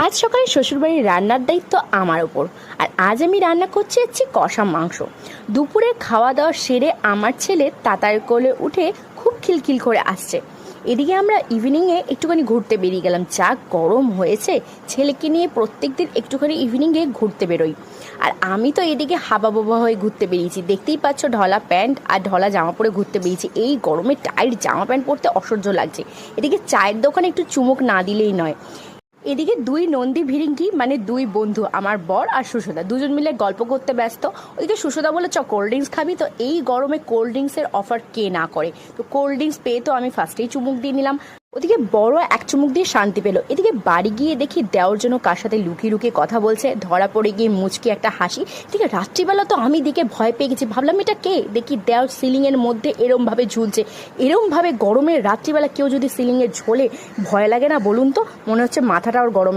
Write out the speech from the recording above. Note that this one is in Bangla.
আজ সকালে শ্বশুরবাড়ির রান্নার দায়িত্ব আমার ওপর। আর আজ আমি রান্না করছি কষা মাংস। দুপুরে খাওয়া দাওয়া সেরে আমার ছেলে তাতার কোলে উঠে খুব খিলখিল করে আসছে। এদিকে আমরা ইভিনিংয়ে একটুখানি ঘুরতে বেরিয়ে গেলাম। যা গরম হয়েছে, ছেলেকে নিয়ে প্রত্যেক দিন একটুখানি ইভিনিংয়ে ঘুরতে বেরোই। আর আমি তো এদিকে হাবা বাবা হয়ে ঘুরতে বেরিয়েছি। দেখতেই পাচ্ছ, ঢলা প্যান্ট আর ঢলা জামা পরে ঘুরতে বেরিয়েছি। এই গরমে টাইট জামা প্যান্ট পরতে অসহ্য লাগছে। এদিকে চায়ের দোকানে একটু চুমুক না দিলেই নয়। এদিকে দুই নন্দী ভিরিঙ্গি মানে দুই বন্ধু, আমার বর আর সুষদা, দুজন মিলে গল্প করতে ব্যস্ত। ওইদিকে সুষদা বলে, কোল্ড ড্রিঙ্কস খাবি? তো এই গরমে কোল্ড ড্রিঙ্কসের অফার কে না করে। তো কোল্ড ড্রিঙ্কস পেয়ে তো আমি ফার্স্টেই চুমুক দিয়ে নিলাম। ওদিকে বড় এক চুমুক দিয়ে শান্তি পেল। এদিকে বাড়ি গিয়ে দেখি দেওর জন্য কার সাথে লুকিয়ে লুকিয়ে কথা বলছে। ধরা পড়ে গিয়ে মুচকি একটা হাসি। এদিকে রাত্রিবেলা তো আমি দেখে ভয় পেয়ে গেছি, ভাবলাম এটা কে। দেখি দেওর সিলিংয়ের মধ্যে এরমভাবে ঝুলছে। এরমভাবে গরমের রাত্রিবেলা কেউ যদি সিলিংয়ে ঝোলে ভয় লাগে না বলুন তো? মনে হচ্ছে মাথাটা ওর গরম।